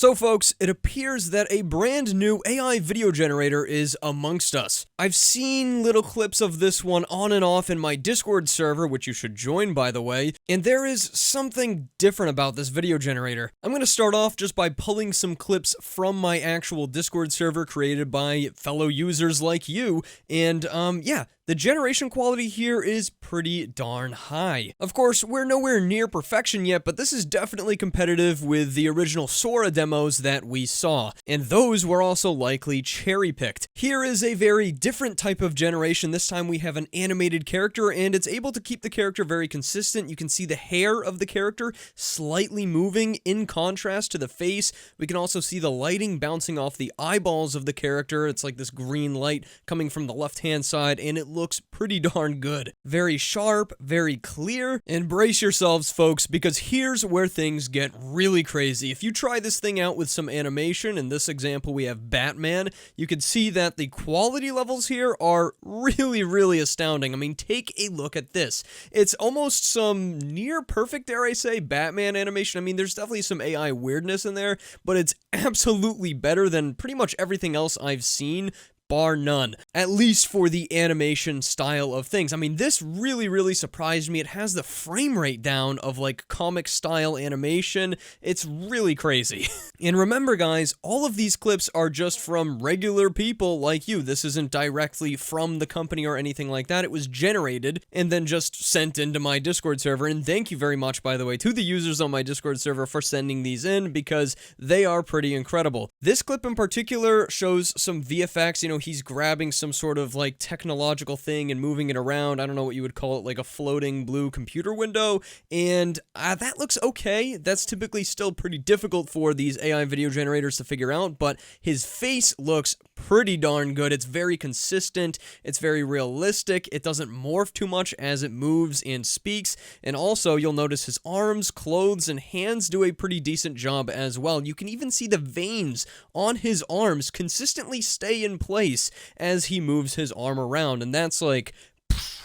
So folks, it appears that a brand new AI video generator is amongst us. I've seen little clips of this one on and off in my Discord server, which you should join by the way, and there is something different about this video generator. I'm going to start off just by pulling some clips from my actual Discord server created by fellow users like you, and yeah, the generation quality here is pretty darn high. Of course, we're nowhere near perfection yet, but this is definitely competitive with the original Sora demos that we saw, and those were also likely cherry-picked. Here is a very different type of generation. This time we have an animated character, and it's able to keep the character very consistent. You can see the hair of the character slightly moving in contrast to the face. We can also see the lighting bouncing off the eyeballs of the character. It's like this green light coming from the left-hand side, and it looks pretty darn good. Very sharp, very clear, and brace yourselves folks, because here's where things get really crazy. If you try this thing out with some animation, in this example we have Batman, you can see that the quality levels here are really astounding. I mean, take a look at this. It's almost some near perfect, dare I say, Batman animation. I mean, there's definitely some AI weirdness in there, but it's absolutely better than pretty much everything else I've seen, bar none, at least for the animation style of things. I mean, this really surprised me. It has the frame rate down of like comic style animation. It's really crazy. And remember guys, all of these clips are just from regular people like you. This isn't directly from the company or anything like that. It was generated and then just sent into my Discord server. And thank you very much, by the way, to the users on my Discord server for sending these in, because they are pretty incredible. This clip in particular shows some VFX, you know, he's grabbing some sort of like technological thing and moving it around. I don't know what you would call it, like a floating blue computer window, and that looks okay. That's typically still pretty difficult for these AI video generators to figure out, but his face looks pretty darn good. It's very consistent, it's very realistic, it doesn't morph too much as it moves and speaks, and also you'll notice his arms, clothes, and hands do a pretty decent job as well. You can even see the veins on his arms consistently stay in place as he moves his arm around, and that's like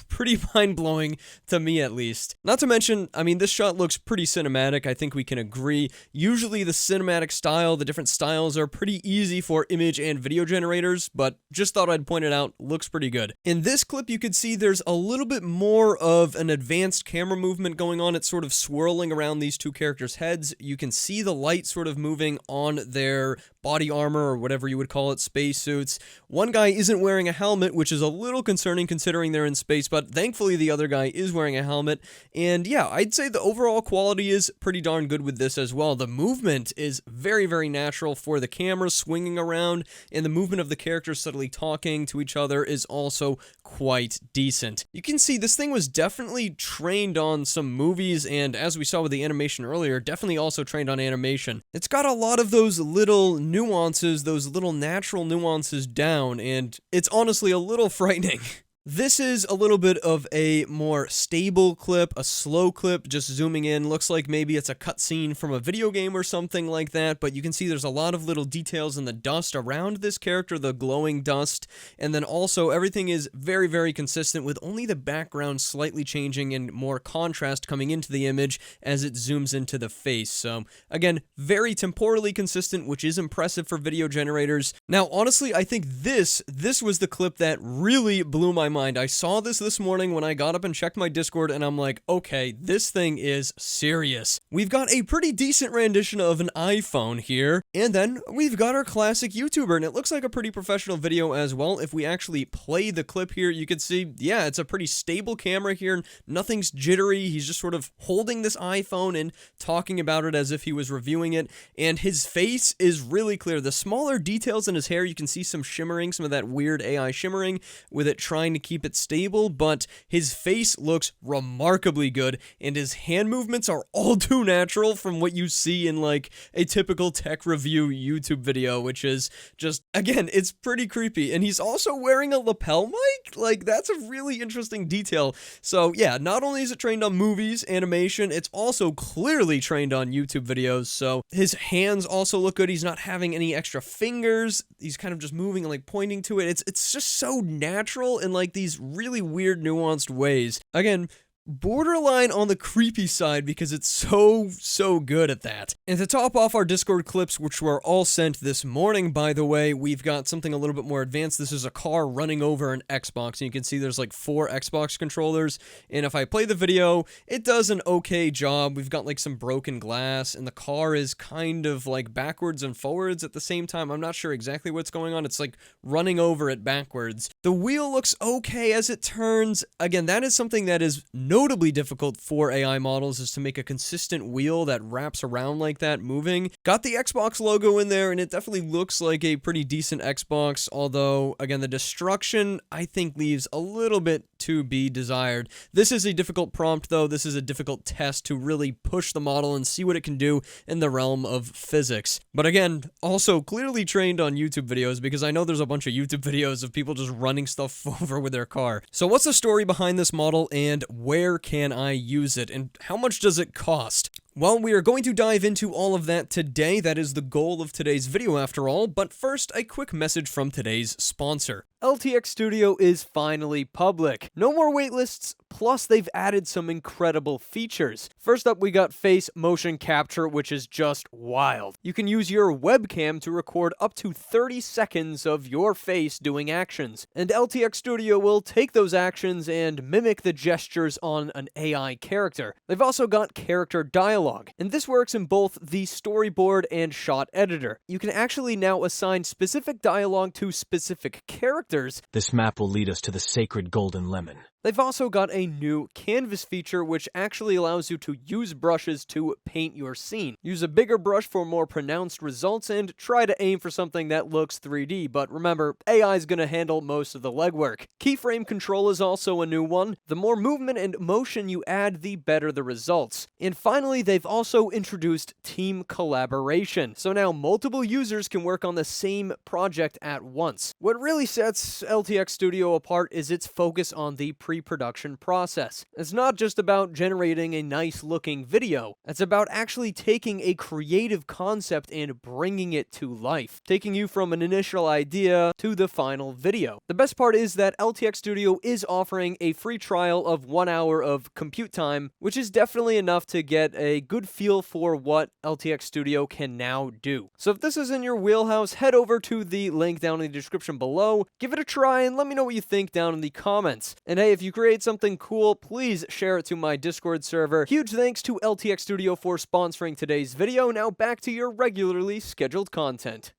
pretty mind-blowing to me, at least. Not to mention, I mean, this shot looks pretty cinematic. I think we can agree. Usually the cinematic style, the different styles are pretty easy for image and video generators, but just thought I'd point it out. Looks pretty good. In this clip, you could see there's a little bit more of an advanced camera movement going on. It's sort of swirling around these two characters' heads. You can see the light sort of moving on their body armor, or whatever you would call it, spacesuits. One guy isn't wearing a helmet, which is a little concerning considering they're in space, but thankfully the other guy is wearing a helmet. And yeah, I'd say the overall quality is pretty darn good with this as well. The movement is very natural for the camera swinging around, and the movement of the characters subtly talking to each other is also quite decent. You can see this thing was definitely trained on some movies, and as we saw with the animation earlier, definitely also trained on animation. It's got a lot of those little nuances, those little natural nuances down, and it's honestly a little frightening. This is a little bit of a more stable clip, a slow clip, just zooming in. Looks like maybe it's a cutscene from a video game or something like that, but you can see there's a lot of little details in the dust around this character, the glowing dust, and then also everything is very consistent, with only the background slightly changing and more contrast coming into the image as it zooms into the face. So again, very temporally consistent, which is impressive for video generators. Now, honestly, I think this was the clip that really blew my mind. I saw this morning when I got up and checked my Discord, and I'm like, okay, this thing is serious. We've got a pretty decent rendition of an iPhone here, and then we've got our classic YouTuber, and it looks like a pretty professional video as well. If we actually play the clip here, you can see, yeah, it's a pretty stable camera here, nothing's jittery. He's just sort of holding this iPhone and talking about it as if he was reviewing it, and his face is really clear. The smaller details in his hair, you can see some shimmering, some of that weird AI shimmering with it trying to keep it stable, but his face looks remarkably good, and his hand movements are all too natural from what you see in like a typical tech review YouTube video, which is just, again, it's pretty creepy. And he's also wearing a lapel mic. Like, that's a really interesting detail. So yeah, not only is it trained on movies, animation, it's also clearly trained on YouTube videos. So his hands also look good. He's not having any extra fingers. He's kind of just moving and like pointing to it. It's just so natural in like these really weird, nuanced ways. Again, borderline on the creepy side because it's so good at that. And to top off our Discord clips, which were all sent this morning, by the way, we've got something a little bit more advanced. This is a car running over an Xbox, and you can see there's like 4 Xbox controllers, and if I play the video, it does an okay job. We've got like some broken glass, and the car is kind of like backwards and forwards at the same time. I'm not sure exactly what's going on. It's like running over it backwards. The wheel looks okay as it turns. Again, that is something that is notably difficult for AI models, is to make a consistent wheel that wraps around like that moving. Got the Xbox logo in there, and it definitely looks like a pretty decent Xbox, although again, the destruction I think leaves a little bit to be desired. This is a difficult prompt though. This is a difficult test to really push the model and see what it can do in the realm of physics. But again, also clearly trained on YouTube videos, because I know there's a bunch of YouTube videos of people just running stuff over with their car. So what's the story behind this model, and where can I use it, and how much does it cost? Well, we are going to dive into all of that today. That is the goal of today's video after all, but first, a quick message from today's sponsor. LTX Studio is finally public. No more waitlists, plus they've added some incredible features. First up, we got face motion capture, which is just wild. You can use your webcam to record up to 30 seconds of your face doing actions, and LTX Studio will take those actions and mimic the gestures on an AI character. They've also got character dialogue, and this works in both the storyboard and shot editor. You can actually now assign specific dialogue to specific characters. This map will lead us to the sacred golden lemon. They've also got a new canvas feature, which actually allows you to use brushes to paint your scene. Use a bigger brush for more pronounced results, and try to aim for something that looks 3D, but remember, AI is going to handle most of the legwork. Keyframe control is also a new one. The more movement and motion you add, the better the results. And finally, they've also introduced team collaboration, so now multiple users can work on the same project at once. What really sets LTX Studio apart is its focus on the pre-production process. It's not just about generating a nice looking video, it's about actually taking a creative concept and bringing it to life, taking you from an initial idea to the final video. The best part is that LTX Studio is offering a free trial of 1 hour of compute time, which is definitely enough to get a good feel for what LTX Studio can now do. So if this is in your wheelhouse, head over to the link down in the description below, give it a try, and let me know what you think down in the comments. And hey, if you create something cool, please share it to my Discord server. Huge thanks to LTX Studio for sponsoring today's video. Now back to your regularly scheduled content.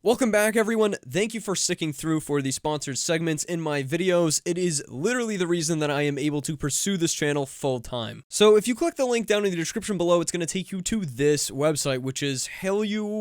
Welcome back, everyone. Thank you for sticking through for the sponsored segments in my videos. It is literally the reason that I am able to pursue this channel full time. So if you click the link down in the description below, it's going to take you to this website, which is helluai.com.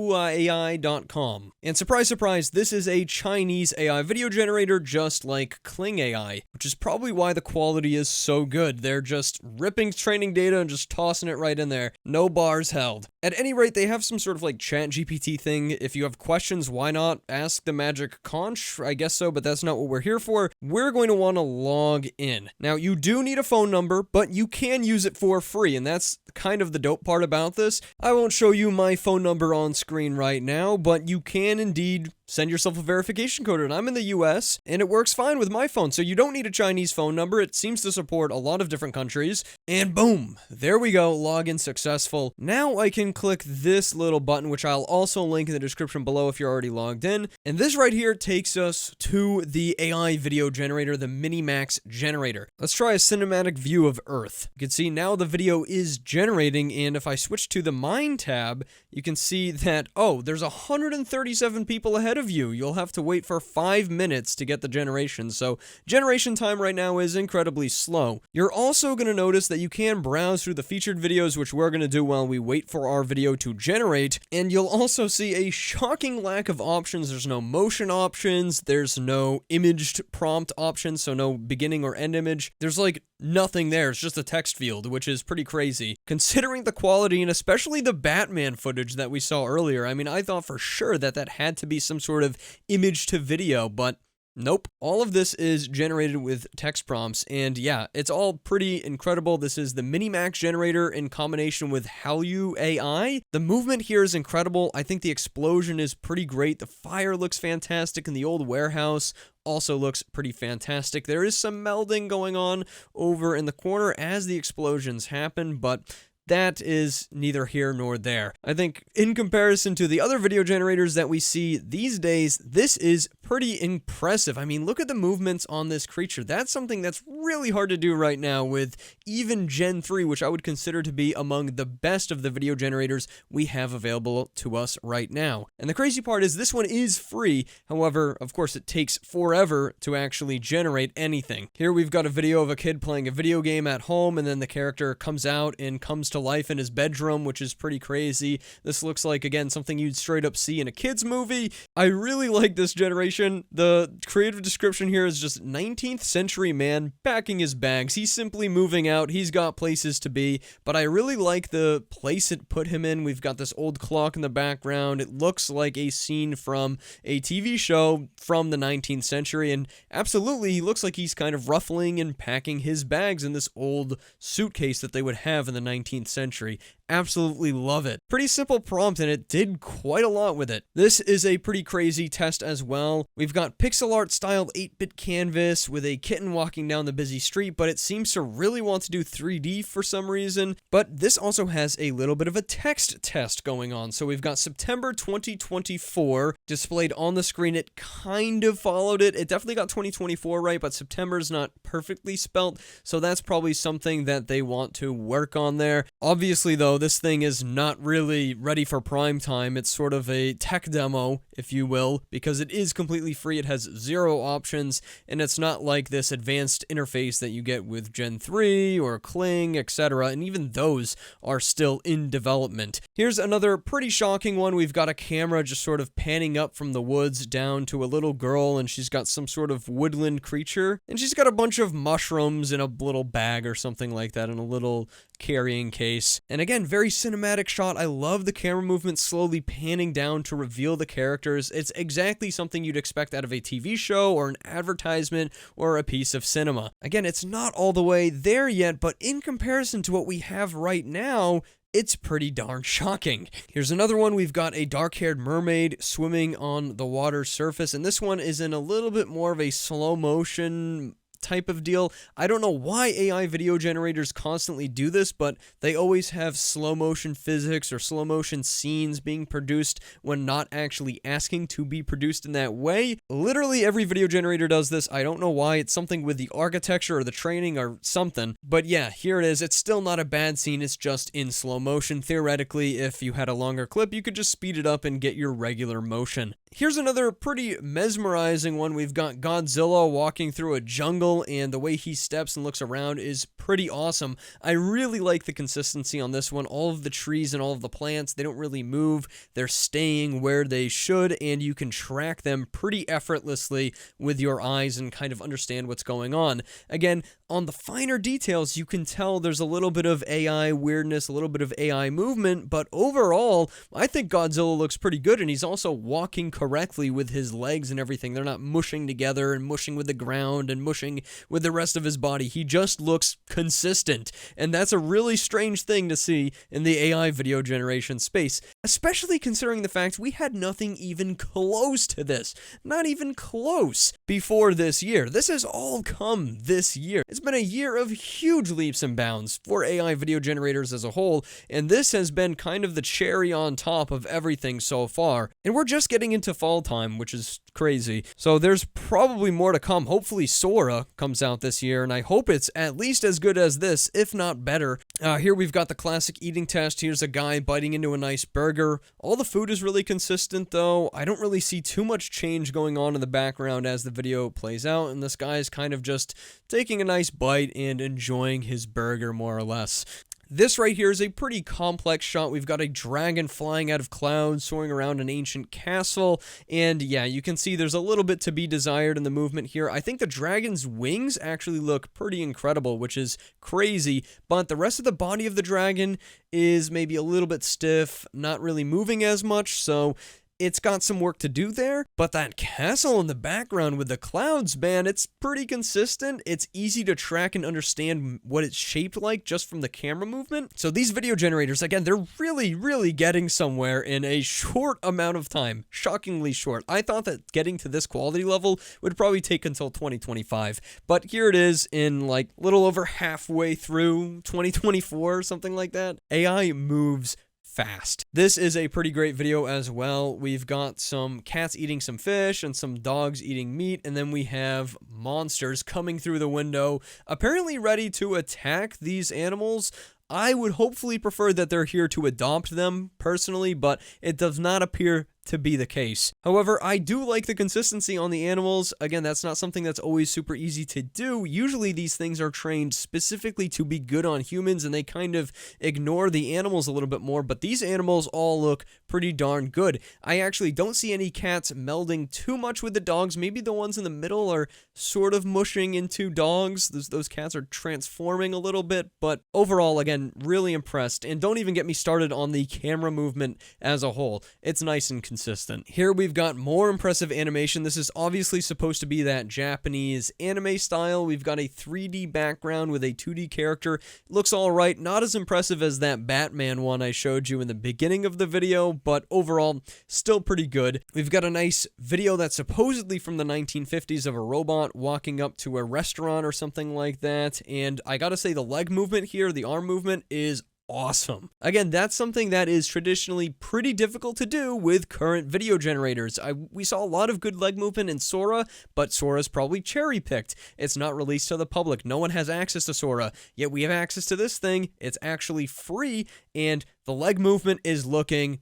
And surprise, surprise, this is a Chinese AI video generator, just like Kling AI, which is probably why the quality is so good. They're just ripping training data and just tossing it right in there. No bars held. At any rate, they have some sort of like chat GPT thing. If you have questions, why not ask the magic conch? I guess so, but that's not what we're here for. We're going to want to log in. Now, you do need a phone number, but you can use it for free, and that's kind of the dope part about this. I won't show you my phone number on screen right now, but you can indeed send yourself a verification code, and I'm in the US, and it works fine with my phone, so you don't need a Chinese phone number. It seems to support a lot of different countries, and boom, there we go, login successful. Now I can click this little button, which I'll also link in the description below if you're already logged in, and this right here takes us to the AI video generator, the Minimax generator. Let's try a cinematic view of Earth. You can see now the video is generating, and if I switch to the Mine tab, you can see that, oh, there's 137 people ahead of you. You'll have to wait for 5 minutes to get the generation, so generation time right now is incredibly slow. You're also going to notice that you can browse through the featured videos, which we're going to do while we wait for our video to generate, and you'll also see a shocking lack of options. There's no motion options, there's no imaged prompt options, so no beginning or end image. There's like nothing there, it's just a text field, which is pretty crazy. Considering the quality, and especially the Batman footage that we saw earlier, I mean, I thought for sure that that had to be some sort of image to video, but nope. All of this is generated with text prompts, and yeah, it's all pretty incredible. This is the Minimax generator in combination with Hellu AI. The movement here is incredible. I think the explosion is pretty great. The fire looks fantastic, and the old warehouse also looks pretty fantastic. There is some melding going on over in the corner as the explosions happen, but that is neither here nor there. I think in comparison to the other video generators that we see these days, this is pretty impressive. I mean, look at the movements on this creature. That's something that's really hard to do right now with even Gen 3, which I would consider to be among the best of the video generators we have available to us right now. And the crazy part is this one is free. However, of course, it takes forever to actually generate anything. Here we've got a video of a kid playing a video game at home, and then the character comes out and comes to life in his bedroom, which is pretty crazy. This looks like, again, something you'd straight up see in a kid's movie. I really like this generation. The creative description here is just 19th century man packing his bags. He's simply moving out. He's got places to be, but I really like the place it put him in. We've got this old clock in the background. It looks like a scene from a TV show from the 19th century, and absolutely, he looks like he's kind of ruffling and packing his bags in this old suitcase that they would have in the 19th century. Absolutely love it. Pretty simple prompt, and it did quite a lot with it. This is a pretty crazy test as well. We've got pixel art styled 8-bit canvas with a kitten walking down the busy street, but it seems to really want to do 3D for some reason. But this also has a little bit of a text test going on. So we've got September 2024 displayed on the screen. It kind of followed it. It definitely got 2024 right, but September's not perfectly spelt, so that's probably something that they want to work on there. Obviously, though, this thing is not really ready for prime time. It's sort of a tech demo, if you will, because it is completely free. It has 0 options, and it's not like this advanced interface that you get with Gen 3 or Kling, etc., and even those are still in development. Here's another pretty shocking one. We've got a camera just sort of panning up from the woods down to a little girl, and she's got some sort of woodland creature, and she's got a bunch of mushrooms in a little bag or something like that, in a little carrying case. And again, very cinematic shot. I love the camera movement slowly panning down to reveal the characters. It's exactly something you'd expect out of a TV show or an advertisement or a piece of cinema. Again, it's not all the way there yet, but in comparison to what we have right now, it's pretty darn shocking. Here's another one. We've got a dark-haired mermaid swimming on the water surface, and this one is in a little bit more of a slow motion type of deal. I don't know why AI video generators constantly do this, but they always have slow motion physics or slow motion scenes being produced when not actually asking to be produced in that way. Literally every video generator does this. I don't know why. It's something with the architecture or the training or something. But yeah, here it is. It's still not a bad scene. It's just in slow motion. Theoretically, if you had a longer clip, you could just speed it up and get your regular motion. Here's another pretty mesmerizing one. We've got Godzilla walking through a jungle, and the way he steps and looks around is pretty awesome. I really like the consistency on this one. All of the trees and all of the plants, they don't really move. They're staying where they should, and you can track them pretty effortlessly with your eyes and kind of understand what's going on. Again, on the finer details, you can tell there's a little bit of AI weirdness, a little bit of AI movement, but overall, I think Godzilla looks pretty good, and he's also walking correctly with his legs and everything. They're not mushing together and mushing with the ground and mushing with the rest of his body. He just looks consistent, and that's a really strange thing to see in the AI video generation space, especially considering the fact we had nothing even close to this, not even close, before this year. This has all come this year. It's been a year of huge leaps and bounds for AI video generators as a whole, and this has been kind of the cherry on top of everything so far. And we're just getting into fall time, which is crazy. So there's probably more to come. Hopefully Sora comes out this year, and I hope it's at least as good as this, if not better. Here we've got the classic eating test. Here's a guy biting into a nice burger. All the food is really consistent, though. I don't really see too much change going on in the background as the video plays out, and this guy's kind of just taking a nice bite and enjoying his burger, more or less. This right here is a pretty complex shot. We've got a dragon flying out of clouds, soaring around an ancient castle, and yeah, you can see there's a little bit to be desired in the movement here. I think the dragon's wings actually look pretty incredible, which is crazy, but the rest of the body of the dragon is maybe a little bit stiff, not really moving as much, so it's got some work to do there, but that castle in the background with the clouds, man, it's pretty consistent. It's easy to track and understand what it's shaped like just from the camera movement. So these video generators, again, they're really getting somewhere in a short amount of time. Shockingly short. I thought that getting to this quality level would probably take until 2025, but here it is in like little over halfway through 2024 or something like that. AI moves fast. This is a pretty great video as well. We've got some cats eating some fish and some dogs eating meat, and then we have monsters coming through the window, apparently ready to attack these animals. I would hopefully prefer that they're here to adopt them personally, but it does not appear to be the case. However, I do like the consistency on the animals. Again, that's not something that's always super easy to do. Usually these things are trained specifically to be good on humans, and they kind of ignore the animals a little bit more, but these animals all look pretty darn good. I actually don't see any cats melding too much with the dogs. Maybe the ones in the middle are sort of mushing into dogs. Those cats are transforming a little bit, but overall, again, really impressed. And don't even get me started on the camera movement as a whole. It's nice and consistent. Here we've got more impressive animation. This is obviously supposed to be that Japanese anime style. We've got a 3D background with a 2D character. Looks all right. Not as impressive as that Batman one I showed you in the beginning of the video, but overall, still pretty good. We've got a nice video that's supposedly from the 1950s of a robot walking up to a restaurant or something like that. And I gotta say, the leg movement here, the arm movement is awesome. Again, that's something that is traditionally pretty difficult to do with current video generators. We saw a lot of good leg movement in Sora, but Sora's probably cherry-picked. It's not released to the public. No one has access to Sora, yet we have access to this thing. It's actually free, and the leg movement is looking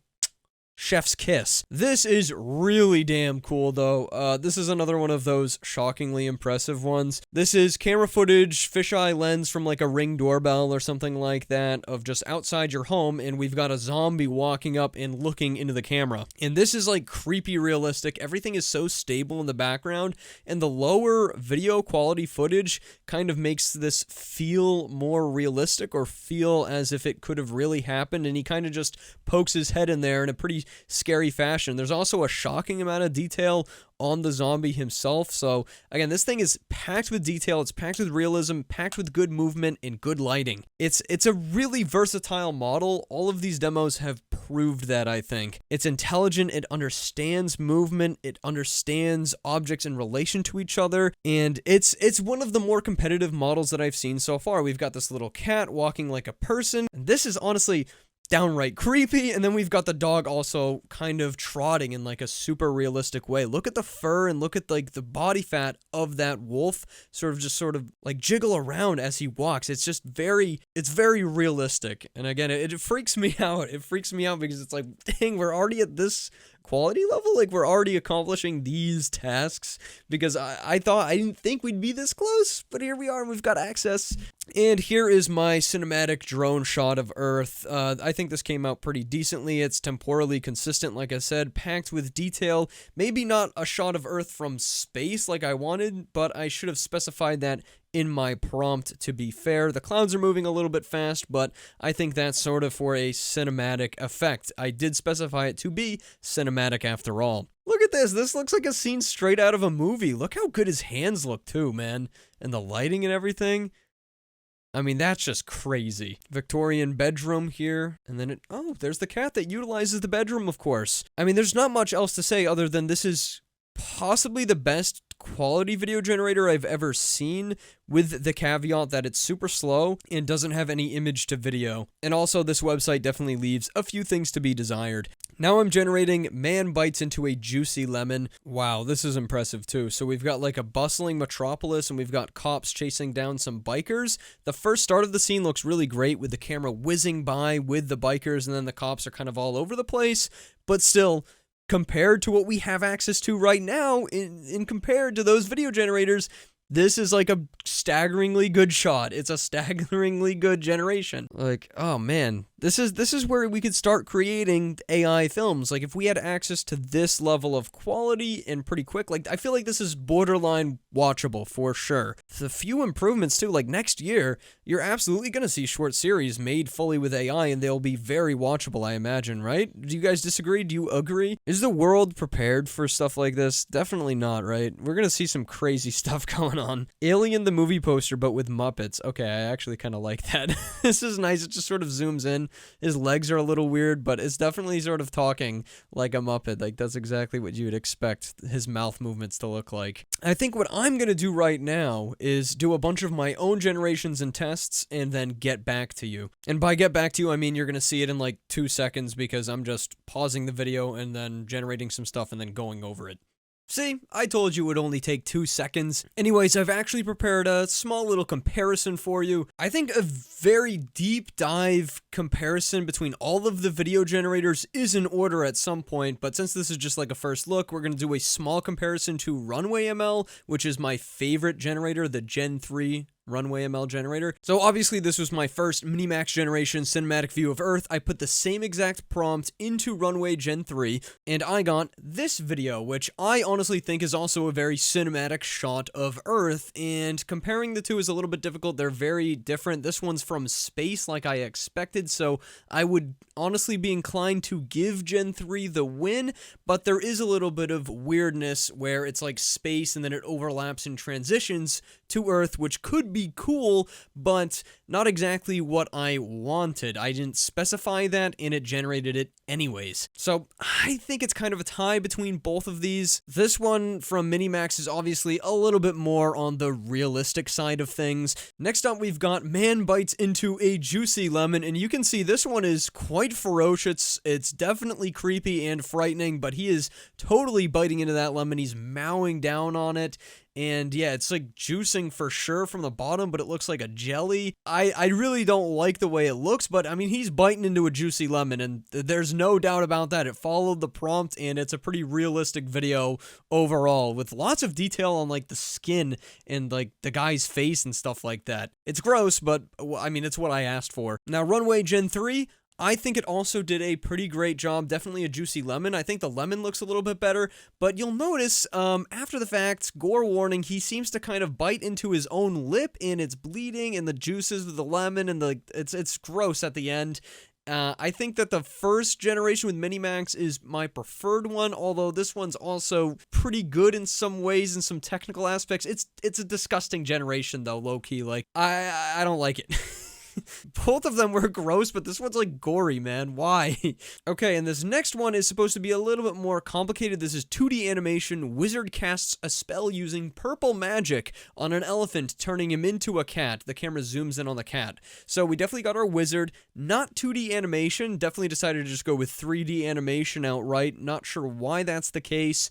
chef's kiss. This is really damn cool, though. This is another one of those shockingly impressive ones. This is camera footage, fisheye lens from like a Ring doorbell or something like that of just outside your home, and we've got a zombie walking up and looking into the camera. And this is like creepy realistic. Everything is so stable in the background, and the lower video quality footage kind of makes this feel more realistic or feel as if it could have really happened, and he kind of just pokes his head in there in a pretty scary fashion. There's also a shocking amount of detail on the zombie himself. So again, this thing is packed with detail, it's packed with realism, packed with good movement and good lighting. It's a really versatile model. All of these demos have proved that, I think. It's intelligent, it understands movement, it understands objects in relation to each other, and it's one of the more competitive models that I've seen so far. We've got this little cat walking like a person, and this is honestly downright creepy, and then we've got the dog also kind of trotting in like a super realistic way. Look at the fur and look at like the body fat of that wolf sort of like jiggle around as he walks. It's very realistic, and again, it freaks me out. It freaks me out because it's like, dang, we're already at this quality level, like we're already accomplishing these tasks, because I didn't think we'd be this close, but here we are, and we've got access. And here is my cinematic drone shot of Earth. I think this came out pretty decently. It's temporally consistent, like I said, packed with detail. Maybe not a shot of Earth from space like I wanted, but I should have specified that in my prompt, to be fair. The clouds are moving a little bit fast, but I think that's sort of for a cinematic effect. I did specify it to be cinematic after all. Look at this. This looks like a scene straight out of a movie. Look how good his hands look too, man. And the lighting and everything. I mean, that's just crazy. Victorian bedroom here, and then there's the cat that utilizes the bedroom, of course. I mean, there's not much else to say other than this is possibly the best quality video generator I've ever seen, with the caveat that it's super slow and doesn't have any image to video. And also, this website definitely leaves a few things to be desired. Now I'm generating man bites into a juicy lemon. Wow, this is impressive too. So we've got like a bustling metropolis, and we've got cops chasing down some bikers. The first start of the scene looks really great with the camera whizzing by with the bikers, and then the cops are kind of all over the place, but still, compared to what we have access to right now, in compared to those video generators, this is like a staggeringly good shot. It's a staggeringly good generation. Like, oh man, This is where we could start creating AI films. Like if we had access to this level of quality and pretty quick, like I feel like this is borderline watchable for sure. The few improvements too, like next year, you're absolutely going to see short series made fully with AI and they'll be very watchable, I imagine, right? Do you guys disagree? Do you agree? Is the world prepared for stuff like this? Definitely not, right? We're going to see some crazy stuff going on. Alien the movie poster, but with Muppets. Okay, I actually kind of like that. This is nice. It just sort of zooms in. His legs are a little weird, but it's definitely sort of talking like a Muppet. Like, that's exactly what you would expect his mouth movements to look like. I think what I'm going to do right now is do a bunch of my own generations and tests and then get back to you. And by get back to you, I mean you're going to see it in like 2 seconds because I'm just pausing the video and then generating some stuff and then going over it. See, I told you it would only take 2 seconds. Anyways, I've actually prepared a small little comparison for you. I think a very deep dive comparison between all of the video generators is in order at some point, but since this is just like a first look, we're going to do a small comparison to Runway ML, which is my favorite generator, the Gen 3 Runway ML generator. So obviously this was my first Minimax generation cinematic view of Earth. I put the same exact prompt into Runway Gen 3 and I got this video, which I honestly think is also a very cinematic shot of Earth, and comparing the two is a little bit difficult. They're very different. This one's from space like I expected, so I would honestly be inclined to give Gen 3 the win, but there is a little bit of weirdness where it's like space and then it overlaps and transitions to Earth, which could be cool, but not exactly what I wanted. I didn't specify that, and it generated it anyways. So I think it's kind of a tie between both of these. This one from Minimax is obviously a little bit more on the realistic side of things. Next up, we've got Man Bites into a Juicy Lemon, and you can see this one is quite ferocious. It's definitely creepy and frightening, but he is totally biting into that lemon. He's mowing down on it. And yeah, it's like juicing for sure from the bottom, but it looks like a jelly. I really don't like the way it looks, but I mean, he's biting into a juicy lemon, and there's no doubt about that. It followed the prompt, and it's a pretty realistic video overall, with lots of detail on like the skin and like the guy's face and stuff like that. It's gross, but I mean, it's what I asked for. Now, Runway Gen 3, I think it also did a pretty great job. Definitely a juicy lemon. I think the lemon looks a little bit better, but you'll notice after the fact, gore warning, he seems to kind of bite into his own lip and it's bleeding, and the juices of the lemon and it's gross at the end. I think that the first generation with Minimax is my preferred one, although this one's also pretty good in some ways in some technical aspects. It's a disgusting generation though, low-key. Like, I don't like it. Both of them were gross, but this one's like gory, man. Why? Okay, and this next one is supposed to be a little bit more complicated. This is 2D animation. Wizard casts a spell using purple magic on an elephant, turning him into a cat. The camera zooms in on the cat. So we definitely got our wizard. Not 2D animation. Definitely decided to just go with 3D animation outright. Not sure why that's the case.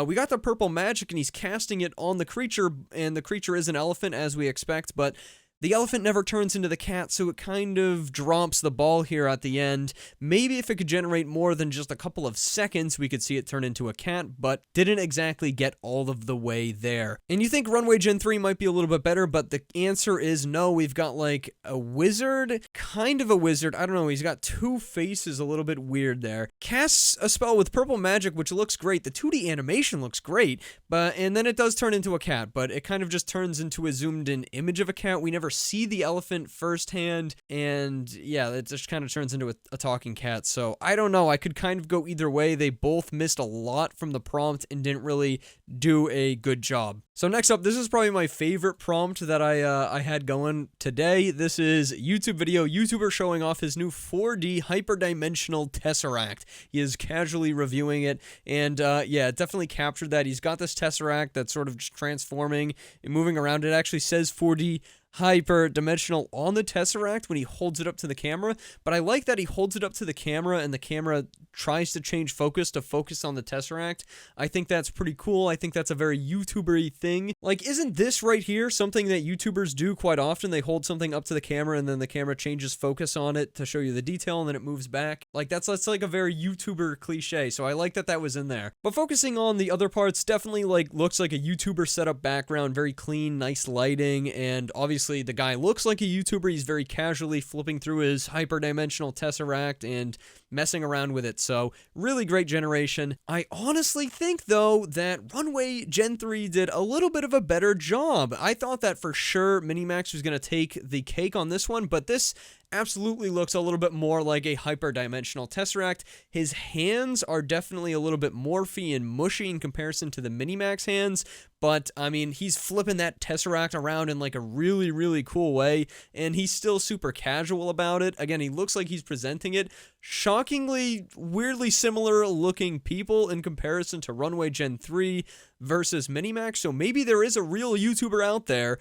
We got the purple magic, and he's casting it on the creature, and the creature is an elephant, as we expect, but the elephant never turns into the cat, so it kind of drops the ball here at the end. Maybe if it could generate more than just a couple of seconds, we could see it turn into a cat, but didn't exactly get all of the way there. And you think Runway Gen 3 might be a little bit better, but the answer is no. We've got like a wizard, kind of a wizard. I don't know, he's got 2 faces, a little bit weird there. Casts a spell with purple magic, which looks great. The 2D animation looks great, and then it does turn into a cat, but it kind of just turns into a zoomed in image of a cat. We never see the elephant firsthand, and yeah, it just kind of turns into a talking cat. So I don't know, I could kind of go either way. They both missed a lot from the prompt and didn't really do a good job. So next up, this is probably my favorite prompt that I had going today. This is YouTube video, YouTuber showing off his new 4D hyperdimensional tesseract. He is casually reviewing it, and yeah, it definitely captured that. He's got this tesseract that's sort of just transforming and moving around. It actually says 4D hyper-dimensional on the tesseract when he holds it up to the camera, but I like that he holds it up to the camera and the camera tries to change focus to focus on the tesseract. I think that's pretty cool. I think that's a very YouTuber-y thing. Like, isn't this right here something that YouTubers do quite often? They hold something up to the camera and then the camera changes focus on it to show you the detail, and then it moves back. Like, that's like a very YouTuber cliche, so I like that that was in there. But focusing on the other parts, definitely like looks like a YouTuber setup background, very clean, nice lighting, and obviously obviously the guy looks like a YouTuber. He's very casually flipping through his hyperdimensional tesseract and messing around with it. So really great generation. I honestly think though that Runway Gen 3 did a little bit of a better job. I thought that for sure Minimax was going to take the cake on this one, but this absolutely looks a little bit more like a hyperdimensional tesseract. His hands are definitely a little bit morphy and mushy in comparison to the Minimax hands, but I mean, he's flipping that tesseract around in like a really, really cool way, and he's still super casual about it. Again, he looks like he's presenting it. Shockingly, weirdly similar looking people in comparison to Runway Gen 3 versus Minimax, so maybe there is a real YouTuber out there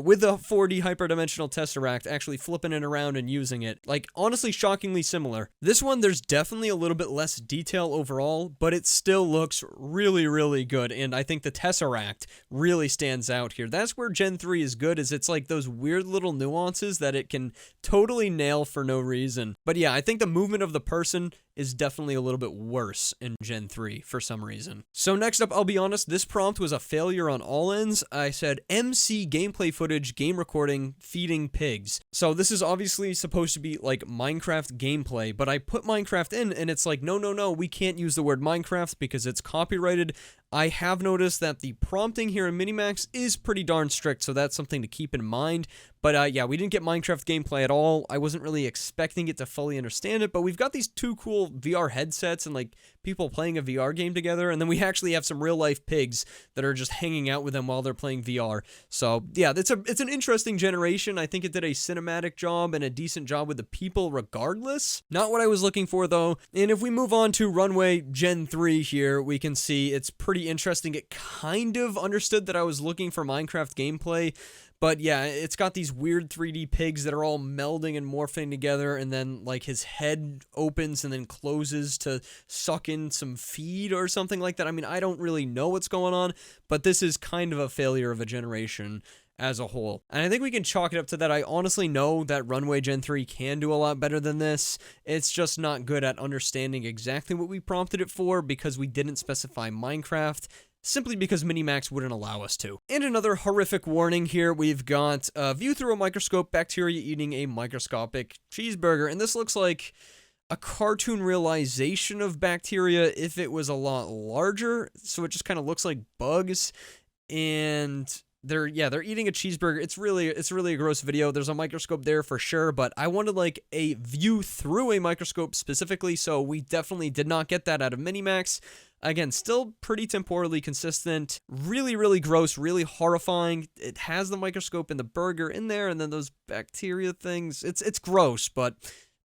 with a 4D hyperdimensional tesseract actually flipping it around and using it. Like, honestly, shockingly similar. This one, there's definitely a little bit less detail overall, but it still looks really, really good, and I think the tesseract really stands out here. That's where Gen 3 is good, is it's like those weird little nuances that it can totally nail for no reason. But yeah, I think the movement of the person is definitely a little bit worse in Gen 3 for some reason. So next up, I'll be honest, this prompt was a failure on all ends. I said MC gameplay footage, game recording, feeding pigs. So this is obviously supposed to be like Minecraft gameplay, but I put Minecraft in and it's like, no, we can't use the word Minecraft because it's copyrighted. I have noticed that the prompting here in Minimax is pretty darn strict, so that's something to keep in mind. But yeah, we didn't get Minecraft gameplay at all. I wasn't really expecting it to fully understand it, but we've got these two cool VR headsets and like people playing a VR game together, and then we actually have some real life pigs that are just hanging out with them while they're playing VR. So yeah, it's an interesting generation. I think it did a cinematic job and a decent job with the people regardless. Not what I was looking for though. And if we move on to Runway Gen 3 here, we can see it's pretty interesting. It kind of understood that I was looking for Minecraft gameplay, but yeah, it's got these weird 3D pigs that are all melding and morphing together, and then like his head opens and then closes to suck in some feed or something like that. I mean, I don't really know what's going on, but this is kind of a failure of a generation as a whole. And I think we can chalk it up to that. I honestly know that Runway Gen 3 can do a lot better than this. It's just not good at understanding exactly what we prompted it for because we didn't specify Minecraft, simply because Minimax wouldn't allow us to. And another horrific warning here, we've got view through a microscope, bacteria eating a microscopic cheeseburger, and this looks like a cartoon realization of bacteria if it was a lot larger, so it just kind of looks like bugs, and they're eating a cheeseburger. It's really a gross video. There's a microscope there for sure, but I wanted like a view through a microscope specifically, so we definitely did not get that out of Minimax. Again, still pretty temporally consistent, really, really gross, really horrifying. It has the microscope and the burger in there, and then those bacteria things. It's gross, but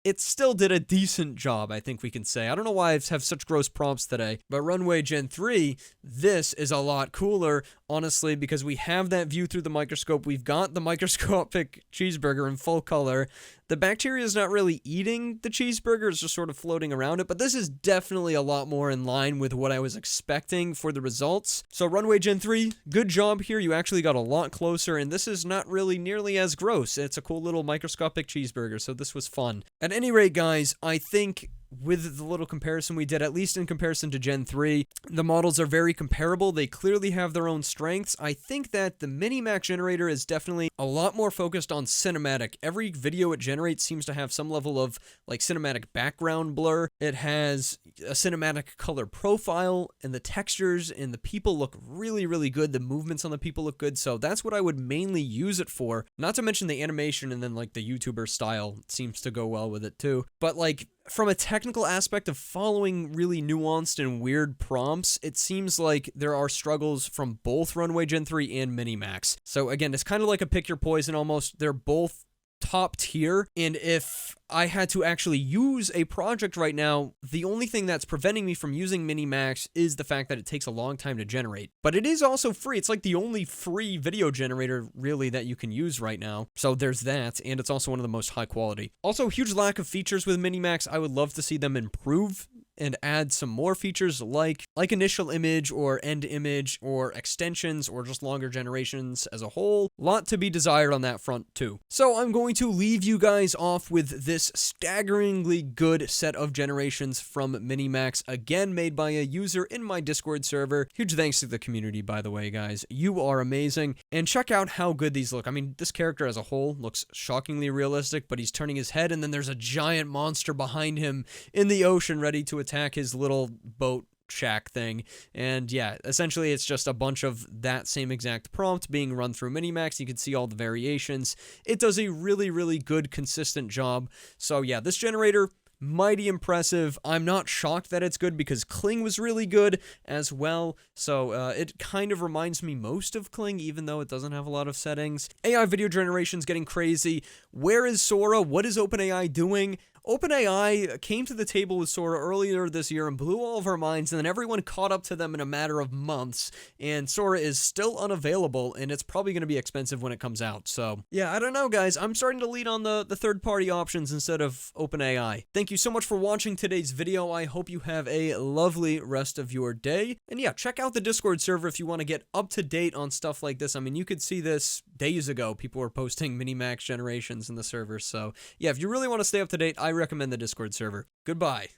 it still did a decent job, I think we can say. I don't know why I have such gross prompts today, but Runway Gen 3, this is a lot cooler, honestly, because we have that view through the microscope. We've got the microscopic cheeseburger in full color. The bacteria is not really eating the cheeseburger, it's just sort of floating around it, but this is definitely a lot more in line with what I was expecting for the results. So Runway Gen 3, good job here. You actually got a lot closer, and this is not really nearly as gross. It's a cool little microscopic cheeseburger, so this was fun. At any rate, guys, I think with the little comparison we did, at least in comparison to Gen 3, the models are very comparable. They clearly have their own strengths. I think that the Minimax generator is definitely a lot more focused on cinematic. Every video it generates seems to have some level of like cinematic background blur. It has a cinematic color profile, and the textures and the people look really, really good. The movements on the people look good, so that's what I would mainly use it for. Not to mention the animation, and then like the YouTuber style seems to go well with it too. But like, from a technical aspect of following really nuanced and weird prompts, it seems like there are struggles from both Runway Gen 3 and Minimax. So again, it's kind of like a pick your poison almost. They're both top tier, and if I had to actually use a project right now, the only thing that's preventing me from using Minimax is the fact that it takes a long time to generate. But it is also free. It's like the only free video generator really that you can use right now. So there's that, and it's also one of the most high quality. Also, huge lack of features with Minimax. I would love to see them improve and add some more features like initial image or end image or extensions or just longer generations as a whole. Lot to be desired on that front too. So I'm going to leave you guys off with this staggeringly good set of generations from Minimax, again made by a user in my Discord server. Huge thanks to the community, by the way, guys. You are amazing. And check out how good these look. I mean, this character as a whole looks shockingly realistic, but he's turning his head and then there's a giant monster behind him in the ocean ready to attack his little boat shack thing. And yeah, essentially it's just a bunch of that same exact prompt being run through Minimax. You can see all the variations. It does a really, really good, consistent job. So yeah, this generator, mighty impressive. I'm not shocked that it's good because Kling was really good as well. So it kind of reminds me most of Kling, even though it doesn't have a lot of settings. AI video generation's getting crazy. Where is Sora? What is OpenAI doing? OpenAI came to the table with Sora earlier this year and blew all of our minds, and then everyone caught up to them in a matter of months, and Sora is still unavailable, and it's probably going to be expensive when it comes out. So yeah, I don't know, guys. I'm starting to lean on the third-party options instead of OpenAI. Thank you so much for watching today's video. I hope you have a lovely rest of your day. And yeah, check out the Discord server if you want to get up to date on stuff like this. I mean, you could see this days ago. People were posting Minimax generations in the server. So yeah, if you really want to stay up to date, I recommend the Discord server. Goodbye.